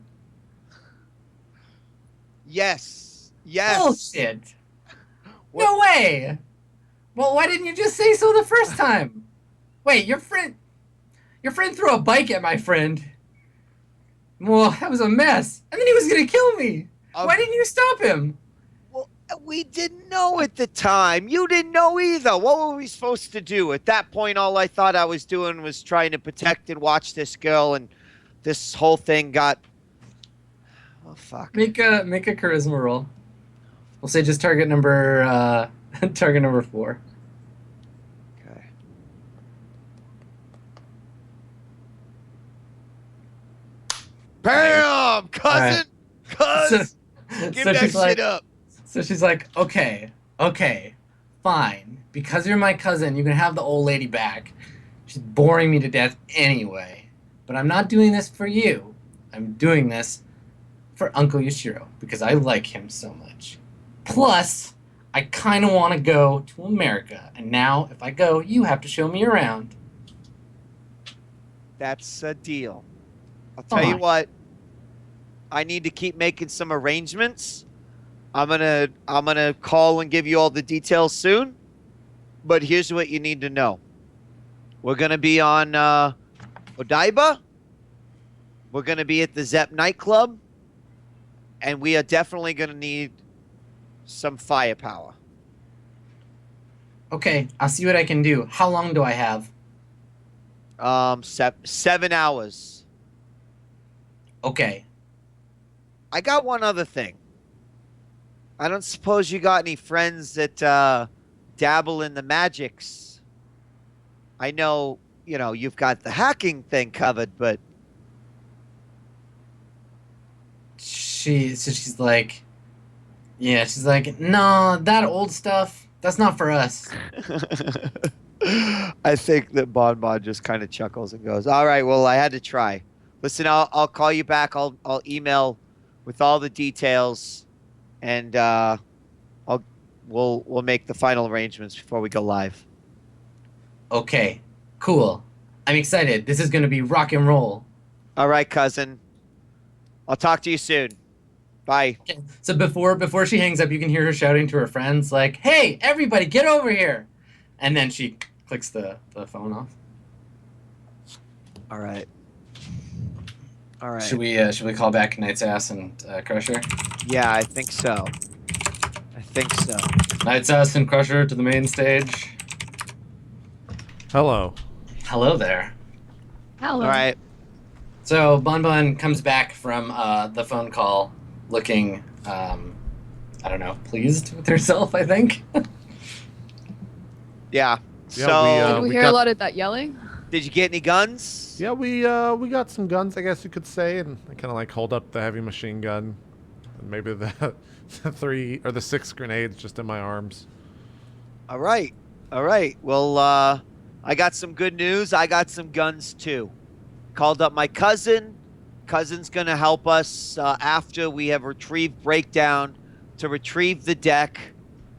Yes. Yes. Bullshit. No way. Well, why didn't you just say so the first time? Wait, your friend threw a bike at my friend. Well, that was a mess. And then he was going to kill me. Why didn't you stop him? Well, we didn't know at the time. You didn't know either. What were we supposed to do? At that point, all I thought I was doing was trying to protect and watch this girl, and this whole thing got... Oh, fuck. Make a charisma roll. We'll say just target number 4. Okay. Bam! Cousin! Cuz! Give that shit up. So she's like, okay, fine. Because you're my cousin, you can have the old lady back. She's boring me to death anyway. But I'm not doing this for you. I'm doing this for Uncle Yashiro because I like him so much. Plus, I kind of want to go to America. And now, if I go, you have to show me around. That's a deal. I'll tell you what. I need to keep making some arrangements. I'm gonna call and give you all the details soon. But here's what you need to know. We're gonna be on Odaiba. We're gonna be at the Zepp nightclub. And we are definitely gonna need some firepower. Okay, I'll see what I can do. How long do I have? 7 hours. Okay. I got one other thing. I don't suppose you got any friends that dabble in the magics. I know, you've got the hacking thing covered, but she's like, yeah, she's like, no, that old stuff, that's not for us. I think that Bon Bon just kind of chuckles and goes, "All right, well, I had to try. Listen, I'll call you back. I'll email with all the details, and we'll make the final arrangements before we go live." Okay, cool. I'm excited. This is gonna be rock and roll. All right, cousin. I'll talk to you soon. Bye. Okay. So before she hangs up, you can hear her shouting to her friends, like, "Hey, everybody, get over here!" And then she clicks the phone off. All right. All right. Should we call back Knight's Ass and Crusher? Yeah, I think so. Knight's Ass and Crusher to the main stage. Hello. Hello there. Hello. All right. So Bon Bon comes back from the phone call looking, I don't know, pleased with herself, I think. Yeah. Yeah, So, Did we we hear got- a lot of that yelling? did you get any guns? Yeah, we got some guns, I guess you could say, and I kind of like hold up the heavy machine gun, and maybe the 3 or the 6 grenades just in my arms. All right. Well, I got some good news. I got some guns too. Called up my cousin. Cousin's gonna help us after we have retrieved Breakdown to retrieve the deck.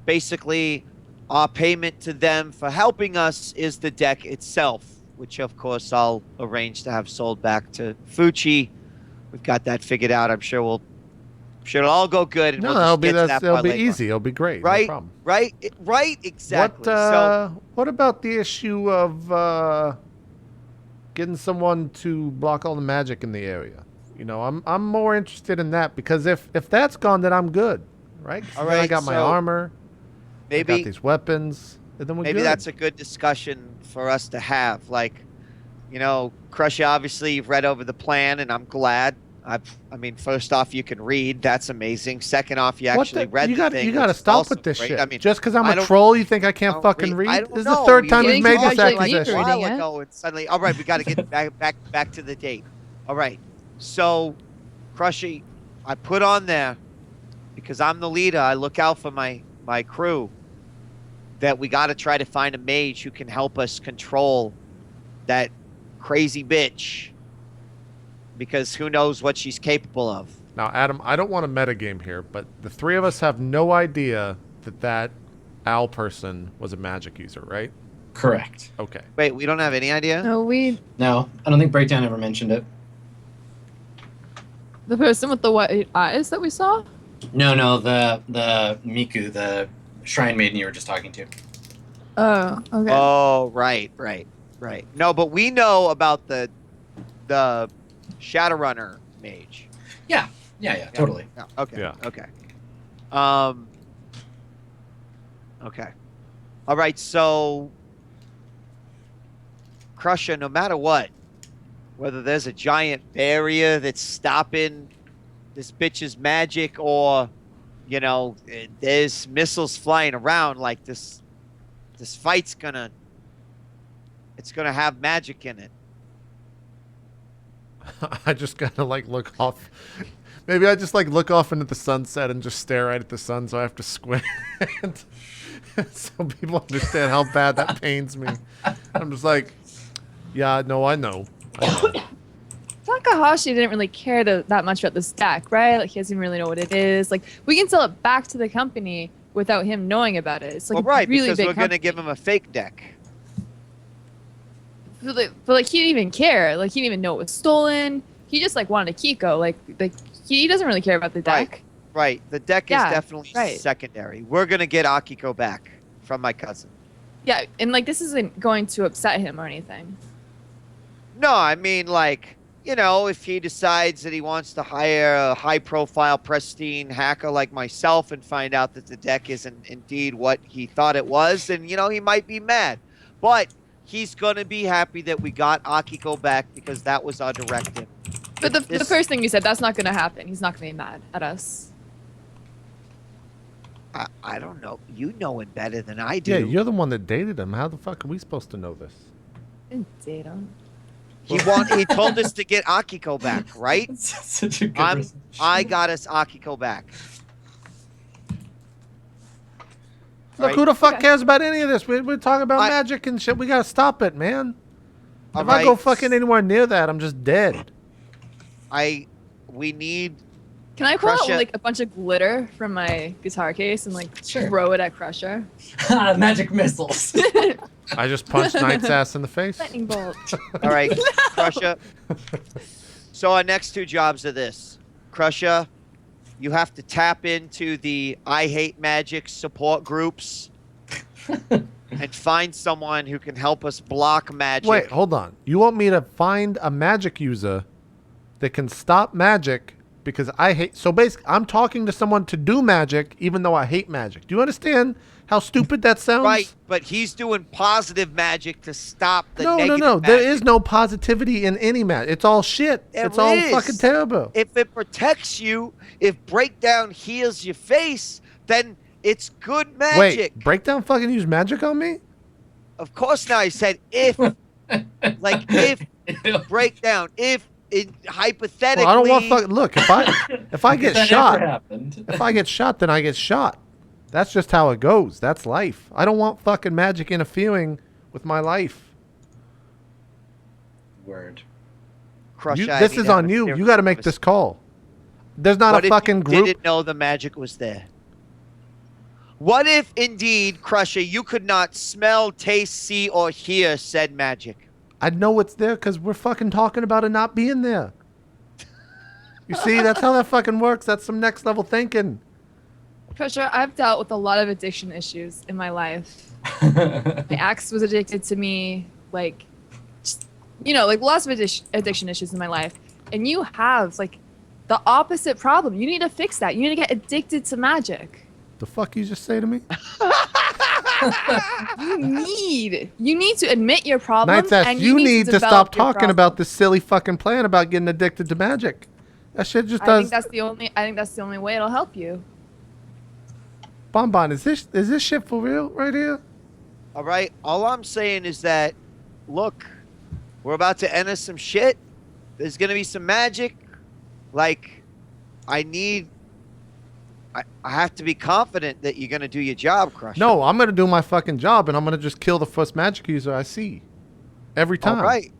Basically, our payment to them for helping us is the deck itself, which of course I'll arrange to have sold back to Fucci. We've got that figured out. I'm sure it'll all go good. And No, we'll just get to that that'll part be later. easy. It'll be great. Right? No problem. Right, exactly. What about the issue of getting someone to block all the magic in the area? I'm more interested in that because if that's gone, then I'm good, right? 'Cause All then I right, got my so armor. I got maybe these weapons, and then we're maybe good. that's a good discussion for us to have. Like, Crusher, obviously you've read over the plan, and I'm glad. First off, you can read. That's amazing. Second off, you actually read you the got thing. you got to which is stop also with this great. shit. I mean, Just because I'm I a don't- troll, you think I can't don't fucking read. I read? don't This is know. the third You time didn't we've made this actually keep accusation. a reading while it. ago, and suddenly, all right, we got to get back to the date. All right, so Crusher, I put on there because I'm the leader. I look out for my crew. That we got to try to find a mage who can help us control that crazy bitch. Because who knows what she's capable of. Now, Adam, I don't want to metagame here, but the 3 of us have no idea that owl person was a magic user, right? Correct. Okay. Wait, we don't have any idea? No, No, I don't think Breakdown ever mentioned it. the person with the white eyes that we saw? No, the Miku, the shrine maiden you were just talking to. Oh, okay. Oh, right. No, but we know about the Shadowrunner mage. Yeah, totally. Yeah, okay. Yeah. Okay. Okay. All right. So, Crusher, no matter what, whether there's a giant barrier that's stopping this bitch's magic, or there's missiles flying around, like this fight's gonna have magic in it. I just gotta look off. Maybe I just look off into the sunset and just stare right at the sun, so I have to squint, so people understand how bad that pains me. I'm just like, yeah, no, I know. Takahashi didn't really care that much about this deck, right? Like, he doesn't really know what it is. Like, we can sell it back to the company without him knowing about it. It's like Well, right, a really because big we're going to company. give him a fake deck. But he didn't even care. Like, he didn't even know it was stolen. He just wanted a Kiko. Like he doesn't really care about the deck. Right. The deck Yeah, is definitely right. secondary. We're going to get Akiko back from my cousin. Yeah, and this isn't going to upset him or anything. No, I mean, if he decides that he wants to hire a high-profile, pristine hacker like myself and find out that the deck isn't indeed what he thought it was, then, he might be mad. But he's going to be happy that we got Akiko back because that was our directive. But the first thing you said, that's not going to happen. He's not going to be mad at us. I don't know. You know it better than I do. Yeah, you're the one that dated him. How the fuck are we supposed to know this? Date him. He told us to get Akiko back, right? Such a good I resolution. got us Akiko back. Look, Right. who the fuck Okay. cares about any of this? We're talking about magic and shit. We gotta stop it, man. If I go fucking anywhere near that, I'm just dead. We need. Can I pull out Crusher. like a bunch of glitter from my guitar case and like Sure. throw it at Crusher? Magic missiles. I just punched Knight's ass in the face. Lightning bolt. All right, Crusher. So our next two jobs are this. Crusher, you have to tap into the I Hate Magic support groups and find someone who can help us block magic. Wait, hold on. You want me to find a magic user that can stop magic because I hate... So basically, I'm talking to someone to do magic even though I hate magic. Do you understand how stupid that sounds? Right, but he's doing positive magic to stop the negative No. magic. There is no positivity in any magic. It's all shit. There It's all is. fucking terrible. If it protects you, if breakdown heals your face, then it's good magic. Wait, Breakdown fucking use magic on me? Of course not. I said if. Like if breakdown, if it hypothetically. Well, I don't want fucking... Look, if I get That shot... never happened. If I get shot, then I get shot. That's just how it goes. That's life. I don't want fucking magic interfering with my life. Word. Crush This is on you. You got to make this call. There's not What a if fucking you group. didn't know the magic was there? What if indeed, Crusher, you could not smell, taste, see, or hear said magic? I know it's there because we're fucking talking about it not being there. You see, that's how that fucking works. That's some next level thinking. Crusher, I've dealt with a lot of addiction issues in my life. My ex was addicted to me, like, just, you know, like lots of addiction issues in my life. And you have like the opposite problem. You need to fix that. You need to get addicted to magic. The fuck you just say to me? You need to admit your problem. Knight's ass, and you need to develop stop your talking problem. about this silly fucking plan about getting addicted to magic. That shit just I does. think that's the only way it'll help you. Bonbon, is this shit for real right here? All right. All I'm saying is that, look, we're about to enter some shit. There's gonna be some magic. Like, I have to be confident that you're gonna do your job, Crusher. No, I'm gonna do my fucking job, and I'm gonna just kill the first magic user I see. Every time. All right.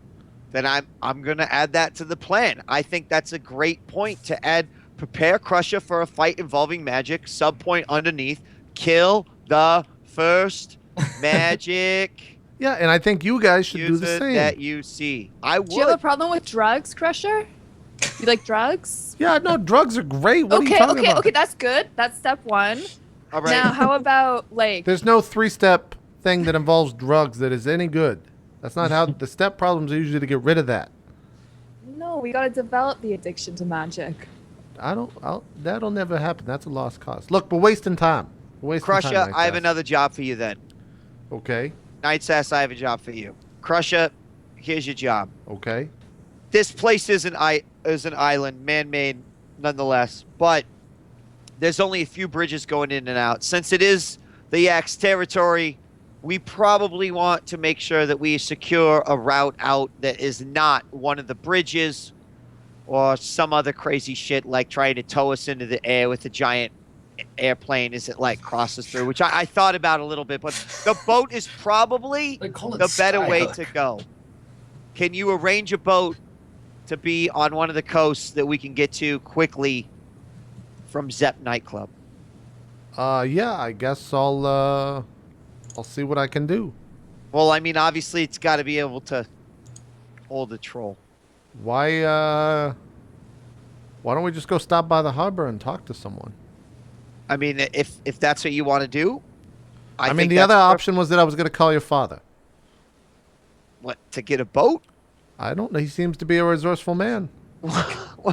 Then I'm gonna add that to the plan. I think that's a great point to add. Prepare Crusher for a fight involving magic. Subpoint underneath. Kill the first magic Yeah, and I think you guys should do the user same. that you see. I Do you have a would. problem with drugs, Crusher? You like drugs? Yeah, no, drugs are great. What are you Okay, talking about? okay, that's good. That's step one. All right. Now, how about like There's no 3-step thing that involves drugs that is any good. That's not how the step problems are usually to get rid of that. no, we gotta develop the addiction to magic. That'll never happen. That's a lost cause. Look, we're wasting time. We're wasting Crusher, time, I have Knight's another job for you then. ass. Okay, Knight's Ass, I have a job for you. Crusher, here's your job. okay. This place is an island, man-made nonetheless, but there's only a few bridges going in and out. Since it is the Yak's territory, we probably want to make sure that we secure a route out that is not one of the bridges or some other crazy shit like trying to tow us into the air with a giant airplane as it like crosses through, which I thought about a little bit, but the boat is probably They call it the better way Skyhook. to go. Can you arrange a boat to be on one of the coasts that we can get to quickly from Zepp nightclub? Yeah, I guess I'll see what I can do. Well, I mean, obviously it's got to be able to hold a troll. Why don't we just go stop by the harbor and talk to someone? I mean, if that's what you want to do, I mean, think the other that's option was that I was going to call your father. what, to get a boat? I don't know. He seems to be a resourceful man.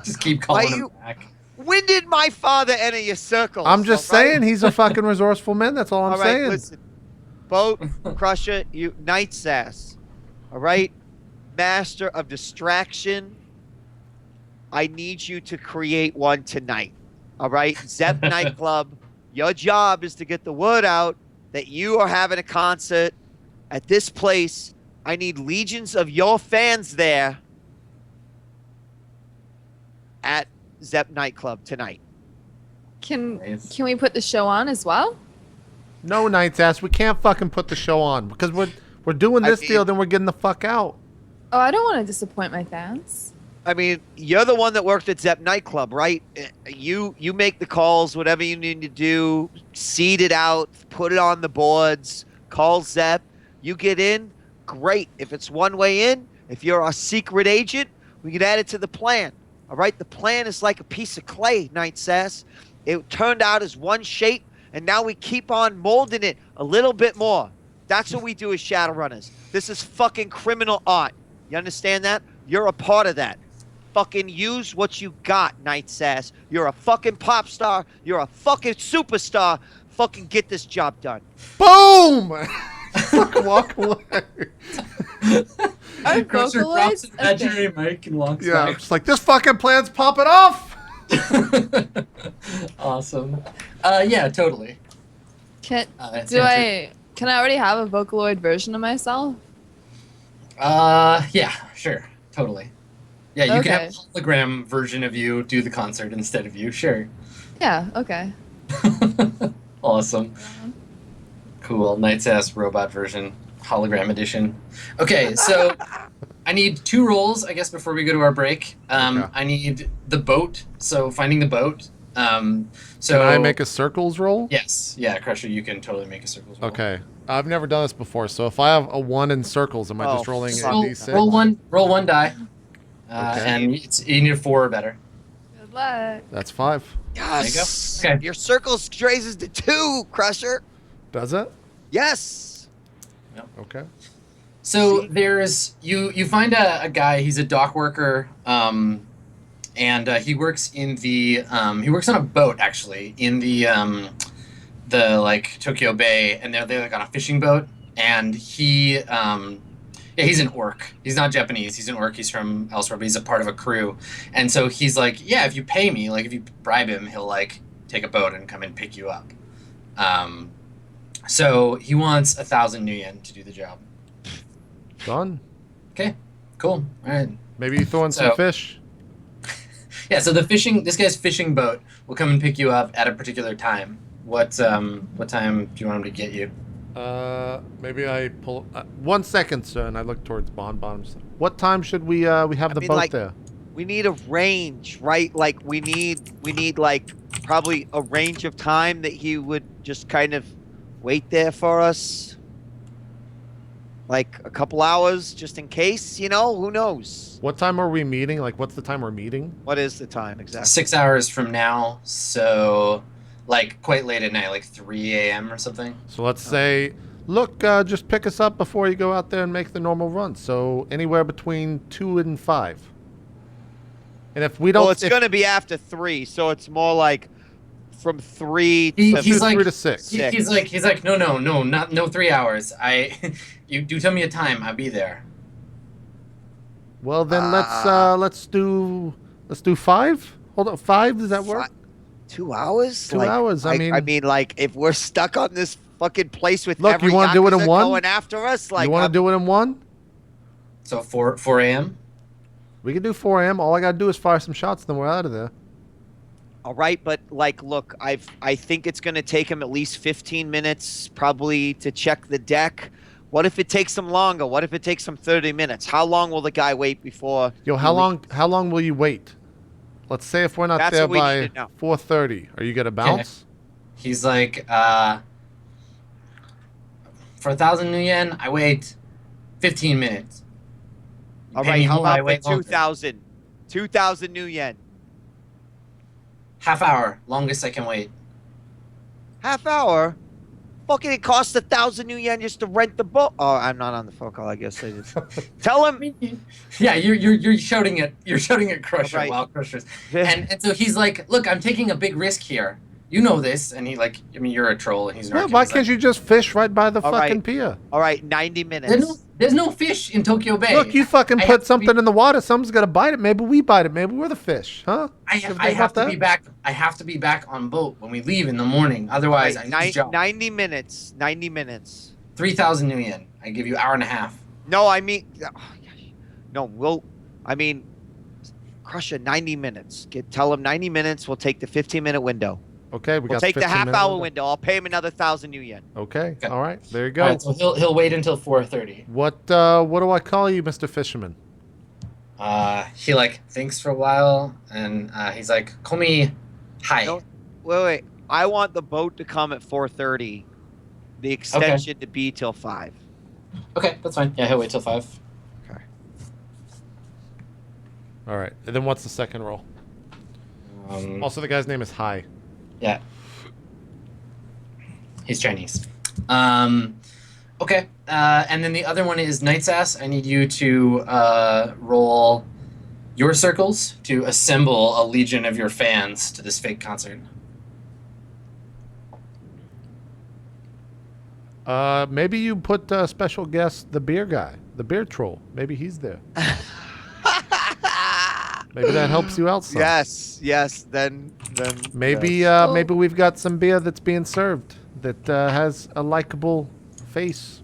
Just keep Why calling him you- back. When did my father enter your circle? I'm just saying he's a fucking resourceful man. That's all I'm All right, saying. listen. Boat, Crusher, you Knight's Ass. All right? Master of distraction. I need you to create one tonight. All right? Zepp nightclub. Your job is to get the word out that you are having a concert at this place I need legions of your fans there at Zep nightclub tonight. Can Nice. we put the show on as well? No, Knight's ass. We can't fucking put the show on because we're doing this deal, then we're getting the fuck out. Oh, I don't want to disappoint my fans. I mean, you're the one that worked at Zep nightclub, right? You make the calls, whatever you need to do, seed it out, put it on the boards, call Zep. You get in, great. If it's one way in, if you're a secret agent, we can add it to the plan. All right, the plan is like a piece of clay, Night Sass. It turned out as one shape, and now we keep on molding it a little bit more. That's what we do as Shadowrunners. This is fucking criminal art. You understand that? You're a part of that. Fucking use what you got, Night Sass. You're a fucking pop star. You're a fucking superstar. Fucking get this job done. Boom! Fuck, walk away. Our Crusher drops Vocaloids? an imaginary mic and walks Yeah, back. just like this fucking plan's popping off. Awesome. Yeah, totally. Can It's Can I already have a Vocaloid version of myself? Yeah, sure, totally. Yeah, you can have Okay. a hologram version of you do the concert instead of you, sure. Yeah. Okay. Awesome. Cool. Knight's Ass robot version, hologram edition. Okay, so I need 2 rolls, I guess, before we go to our break. Okay. I need the boat, so finding the boat. So Can I make a circles roll? Yes, yeah, Crusher, you can totally make a circles roll. Okay. I've never done this before, so if I have a 1 in circles, am I just Oh, rolling a fuck. d6? Roll one die, Okay. and you need a 4 or better. Good luck. That's 5. Yes. There you go. Okay. Your circles raises to 2, Crusher. Does it? Yes. Okay. So See? there's you find a guy. He's a dock worker, and he works in the he works on a boat actually in the like Tokyo Bay, and they're like on a fishing boat, and he yeah, he's an orc. He's not Japanese. He's an orc. He's from elsewhere, but he's a part of a crew. And so he's like, yeah, if you pay me, like if you bribe him, he'll like take a boat and come and pick you up. So he wants 1,000 new yen to do the job. Done. Okay, cool. All right. Maybe you throw in some So- fish. Yeah. So this guy's fishing boat will come and pick you up at a particular time. What time do you want him to get you? Maybe I pull. 1 second, sir, and I look towards Bon Bottoms. What time should we have the mean, boat like- there? We need a range, right? Like we need like probably a range of time that he would just kind of wait there for us. Like a couple hours, just in case, you know? Who knows? What time are we meeting? Like, what's the time we're meeting? What is the time exactly? 6 hours from now. So, like quite late at night, like 3 a.m. or something. So let's say, look, just pick us up before you go out there and make the normal run. So anywhere between 2 and 5. And if we don't, Well, it's going to be after 3, so it's more like from 3 to He's like 3 to 6. He's like no 3 hours. You do tell me a time, I'll be there. Well, then let's do 5. Hold on, 5. Does that work? 2 hours? 2 hours. I mean, like if we're stuck on this fucking place with Look, every you wanna do it in Yakuza one? going after us, like you want I'm- to do it in 1? So 4 a.m. We can do 4 a.m. All I gotta do is fire some shots, then we're out of there. All right, but like, look, I think it's gonna take him at least 15 minutes probably to check the deck. What if it takes him longer? What if it takes him 30 minutes? How long will the guy wait before? Yo, he how leaves? long will you wait? Let's say if we're not That's there what we by need to know. 4:30, are you gonna bounce? He's like, for 1,000 new yen, I wait 15 minutes. You All pay right, me how more, I about wait for longer. 2,000? 2,000 new yen. Half hour, longest I can wait. Half hour? Fucking it costs 1,000 new yen just to rent the boat. Oh, I'm not on the phone call. I guess I just tell him. Yeah, you're shouting at Crusher Right. while Crusher's and so he's like, look, I'm taking a big risk here. You know this, and he like, I mean, you're a troll, and he's an Yeah, arcane. why He's can't like, you just fish right by the All fucking right. pier? All right, 90 minutes. There's no fish in Tokyo Bay. Look, you fucking I have put to something be- in the water. Someone's gonna bite it. Maybe we bite it. Maybe we're the fish, huh? I Ever think have about to that? be back. I have to be back on boat when we leave in the morning. Otherwise, Right, I lose job. 90 minutes. 90 minutes. 3,000 new yen. I give you hour and a half. No, I mean, no. Crusher, 90 minutes. Tell him 90 minutes. We'll take the 15-minute window. Okay, we We'll got take the 15 minute half-hour window. I'll pay him another 1,000 new yen. Okay. Okay. All right. There you go. All right, so he'll wait until 4:30. What do I call you, Mr. Fisherman? He like thinks for a while, and he's like, "Call me, hi." No, wait. I want the boat to come at 4:30. The extension to be till 5. Okay, that's fine. Yeah, he'll wait till 5. Okay. All right. And then what's the second roll? Also, the guy's name is Hai. Yeah. He's Chinese. Okay. And then the other one is Night's Ass. I need you to roll your circles to assemble a legion of your fans to this fake concert. Maybe you put special guest, the beer guy, the beer troll. Maybe he's there. Maybe that helps you out some. Yes. Then. Maybe yes. maybe we've got some beer that's being served that has a likable face.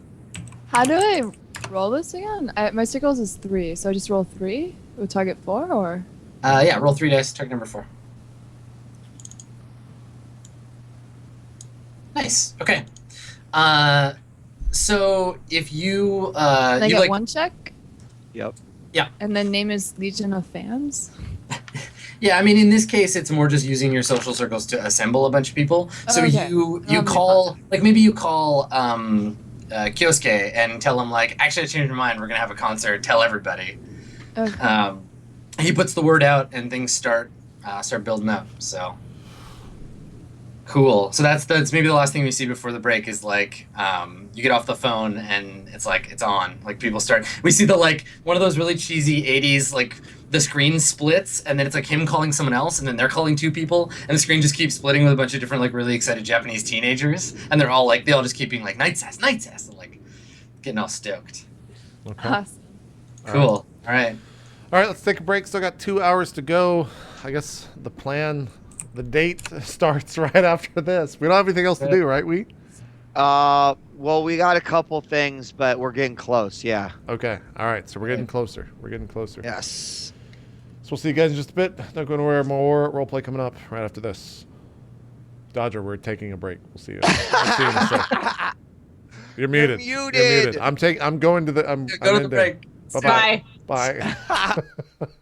How do I roll this again? My circles is 3, so I just roll 3 with target 4, or? Yeah, roll 3 dice, target number 4. Nice. Okay. So if you Can I you get like 1 check? Yep. And the name is Legion of Fans? Yeah, I mean, in this case, it's more just using your social circles to assemble a bunch of people. So Okay. you call, like, maybe you call Kyosuke and tell him, like, actually, I changed my mind. We're going to have a concert. Tell everybody. Okay. He puts the word out, and things start building up. So cool. So that's maybe the last thing we see before the break is, like, you get off the phone, and it's, like, it's on. Like, people start... We see the, like, one of those really cheesy 80s, like... The screen splits, and then it's like him calling someone else, and then they're calling 2 people, and the screen just keeps splitting with a bunch of different, like, really excited Japanese teenagers, and they're all like, they all just keep being like, Night's Ass, and, like, getting all stoked. Okay. Awesome. Cool. All right. All right, let's take a break. Still got 2 hours to go. I guess the date starts right after this. We don't have anything else to do, right? Well, we got a couple things, but we're getting close. Yeah. Okay. All right. So we're getting closer. Yes. So we'll see you guys in just a bit. Not going anywhere. More roleplay coming up right after this. Dodger, we're taking a break. We'll see you. I'll see you in a sec. You're muted. You're muted. I'm going to the. Go to the break. Bye-bye. Bye.